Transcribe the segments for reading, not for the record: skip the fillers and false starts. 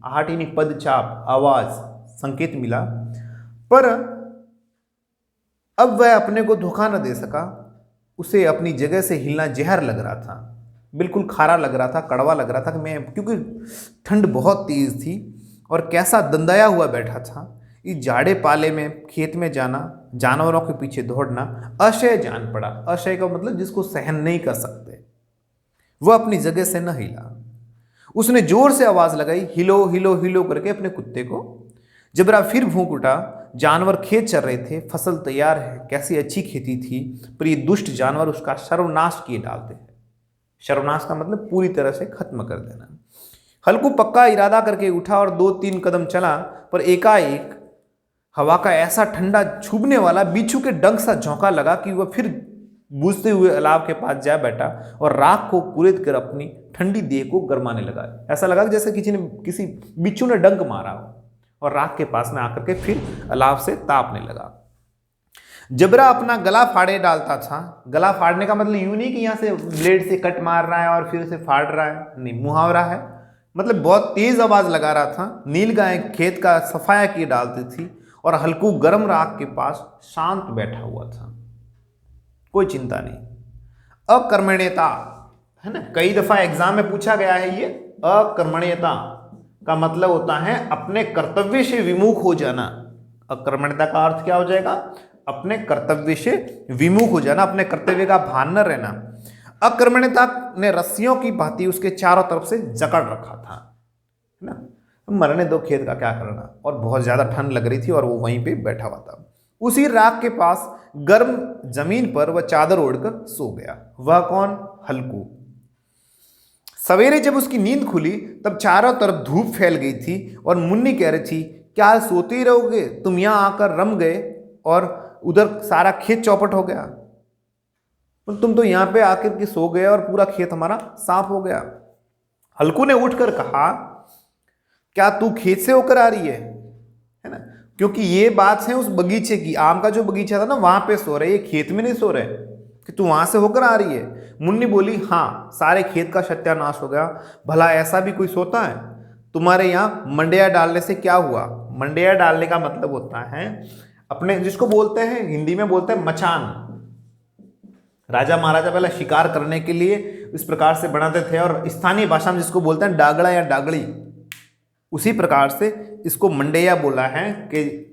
आहट यानी पदचाप, आवाज, संकेत मिला, पर अब वह अपने को धोखा न दे सका। उसे अपनी जगह से हिलना जहर लग रहा था, बिल्कुल खारा लग रहा था, कड़वा लग रहा था कि मैं, क्योंकि ठंड बहुत तेज थी और कैसा दंदाया हुआ बैठा था। इस जाड़े पाले में खेत में जाना, जानवरों के पीछे दौड़ना अशय जान पड़ा। अशय का मतलब जिसको सहन नहीं कर सकते। वह अपनी जगह से न हिला। उसने जोर से आवाज लगाई, हिलो हिलो हिलो करके अपने कुत्ते को। जबरा फिर भूख उठा। जानवर खेत चर रहे थे, फसल तैयार है, कैसी अच्छी खेती थी, पर ये दुष्ट जानवर उसका सर्वनाश किए डालते हैं। सर्वनाश का मतलब पूरी तरह से खत्म कर देना। हल्कू पक्का इरादा करके उठा और 2-3 कदम चला, पर एकाएक हवा का ऐसा ठंडा छूबने वाला बिच्छू के डंक सा झोंका लगा कि वह फिर बुझते हुए अलाव के पास जा बैठा और राख को कुरेद कर अपनी ठंडी देह को गरमाने लगा। ऐसा लगा कि जैसे किसी बिच्छू ने डंक मारा हो, और राख के पास में आकर के फिर अलाव से तापने लगा। जबरा अपना गला फाड़े डालता था। गला फाड़ने का मतलब यूं नहीं कि यहाँ से ब्लेड से कट मार रहा है और फिर उसे फाड़ रहा है, नहीं, मुहावरा है। मतलब बहुत तेज आवाज लगा रहा था। नील गाय खेत का सफाया किए डालती थी और हल्कू गर्म राख के पास शांत बैठा हुआ था, कोई चिंता नहीं। अकर्मण्यता है ना, कई दफा एग्जाम में पूछा गया है। ये अकर्मण्यता का मतलब होता है अपने कर्तव्य से विमुख हो जाना। अकर्मण्यता का अर्थ क्या हो जाएगा? अपने कर्तव्य से विमुख हो जाना, अपने कर्तव्य का भान न रहना। अकर्मण्यता ने रस्सियों की भांति उसके चारों तरफ से जकड़ रखा था, है ना। मरने दो, खेत का क्या करना। और बहुत ज्यादा ठंड लग रही थी और वो वहीं पे बैठा हुआ था। उसी राख के पास गर्म जमीन पर वह चादर ओढ़कर सो गया। वह कौन? हल्कू। सवेरे जब उसकी नींद खुली तब चारों तरफ धूप फैल गई थी और मुन्नी कह रही थी, क्या सोते ही रहोगे? तुम यहां आकर रम गए और उधर सारा खेत चौपट हो गया। तुम तो यहां पे आकर के सो गए और पूरा खेत हमारा साफ हो गया। हल्कू ने उठकर कहा, क्या तू खेत से होकर आ रही है ना? क्योंकि ये बात है उस बगीचे की, आम का जो बगीचा था ना, वहां पे सो रहे, ये खेत में नहीं सो रहे, कि तू वहां से होकर आ रही है। मुन्नी बोली, हाँ, सारे खेत का सत्यानाश हो गया। भला ऐसा भी कोई सोता है? तुम्हारे यहाँ मंडिया डालने से क्या हुआ? मंडिया डालने का मतलब होता है अपने, जिसको बोलते हैं हिंदी में बोलते हैं मचान। राजा महाराजा पहले शिकार करने के लिए इस प्रकार से बनाते थे, और स्थानीय भाषा में जिसको बोलते हैं डागड़ा या डागड़ी, उसी प्रकार से इसको मंडेया बोला है कि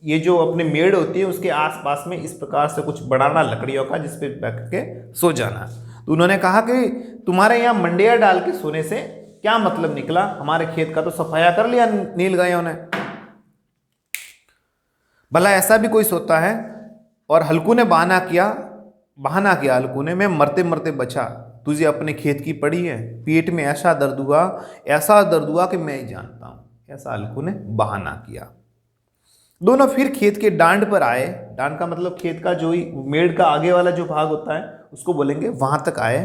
ये जो अपने मेड़ होती है उसके आसपास में इस प्रकार से कुछ बनाना लकड़ियों का, जिस पे बैठ के सो जाना। तो उन्होंने कहा कि तुम्हारे यहाँ मंडेया डाल के सोने से क्या मतलब निकला? हमारे खेत का तो सफाया कर लिया नील गायों ने। भला ऐसा भी कोई सोता है? और हल्कू ने बहाना किया हल्कू ने, मैं मरते मरते बचा, तुझे अपने खेत की पड़ी है। पेट में ऐसा दर्द हुआ कि मैं ही जानता हूं। ऐसा हल्कू ने बहाना किया। दोनों फिर खेत के डांड पर आए। डांड का मतलब खेत का जो ही मेड़ का आगे वाला जो भाग होता है उसको बोलेंगे। वहां तक आए,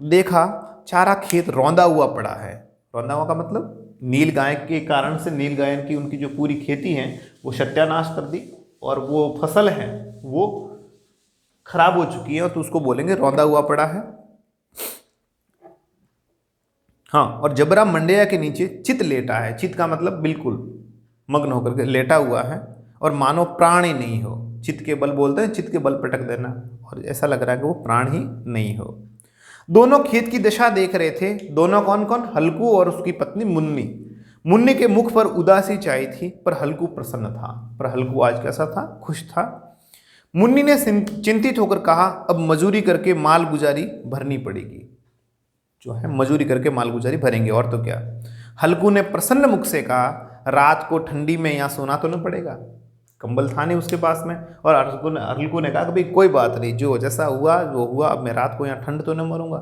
देखा सारा खेत रौंदा हुआ पड़ा है। रौंदा हुआ का मतलब नील गाय के कारण से, नील गाय की उनकी जो पूरी खेती है वो सत्यानाश कर दी, और वो फसल है वो खराब हो चुकी है, तो उसको बोलेंगे रौंदा हुआ पड़ा है। हाँ, और जबरा मंडेया के नीचे चित लेटा है। चित का मतलब बिल्कुल मग्न होकर के लेटा हुआ है, और मानो प्राण ही नहीं हो। चित के बल बोलते हैं, चित के बल पटक देना, और ऐसा लग रहा है कि वो प्राण ही नहीं हो। दोनों खेत की दशा देख रहे थे। दोनों कौन कौन? हल्कू और उसकी पत्नी मुन्नी। मुन्नी के मुख पर उदासी छाई थी, पर हल्कू प्रसन्न था। पर हल्कू आज कैसा था? खुश था। मुन्नी ने चिंतित होकर कहा, अब मजूरी करके माल गुजारी भरनी पड़ेगी। जो है मजूरी करके माल गुजारी भरेंगे, और तो क्या। हल्कू ने प्रसन्न मुख से कहा, रात को ठंडी में यहाँ सोना तो न पड़ेगा, कंबल था नहीं उसके पास में। और हल्कू ने कहा कि भाई कोई बात नहीं, जो जैसा हुआ वो हुआ, अब मैं रात को यहाँ ठंड तो न मरूंगा।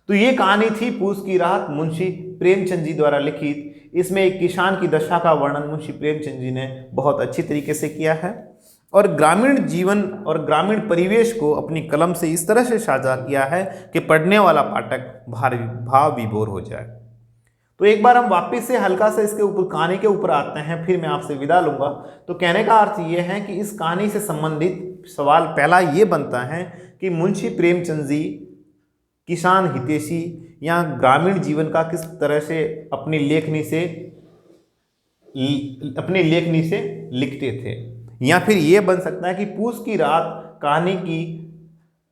तो ये कहानी थी पूस की रात, मुंशी प्रेमचंद जी द्वारा लिखित। इसमें एक किसान की दशा का वर्णन मुंशी प्रेमचंद जी ने बहुत अच्छी तरीके से किया है, और ग्रामीण जीवन और ग्रामीण परिवेश को अपनी कलम से इस तरह से साझा किया है कि पढ़ने वाला पाठक भाव विभोर हो जाए। तो एक बार हम वापस से हल्का से इसके ऊपर, कहानी के ऊपर आते हैं, फिर मैं आपसे विदा लूंगा। तो कहने का अर्थ ये है कि इस कहानी से संबंधित सवाल पहला ये बनता है कि मुंशी प्रेमचंद जी किसान हितैषी या ग्रामीण जीवन का किस तरह से अपनी लेखनी से लिखते थे। या फिर ये बन सकता है कि पूस की रात कहानी की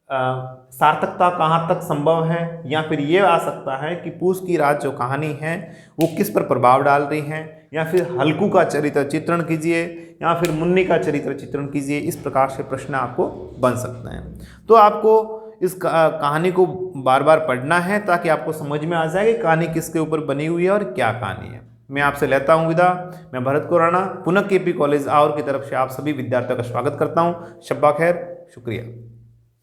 सार्थकता कहाँ तक संभव है। या फिर ये आ सकता है कि पूस की रात जो कहानी है वो किस पर प्रभाव डाल रही है। या फिर हल्कू का चरित्र चित्रण कीजिए, या फिर मुन्नी का चरित्र चित्रण कीजिए। इस प्रकार से प्रश्न आपको बन सकते हैं। तो आपको इस कहानी को बार बार पढ़ना है ताकि आपको समझ में आ जाए कि कहानी किसके ऊपर बनी हुई है और क्या कहानी है। मैं आपसे लेता हूं विदा। मैं भरत कोराना पुनः केपी कॉलेज आवर की तरफ से आप सभी विद्यार्थियों का स्वागत करता हूं। शब्बा खैर, शुक्रिया।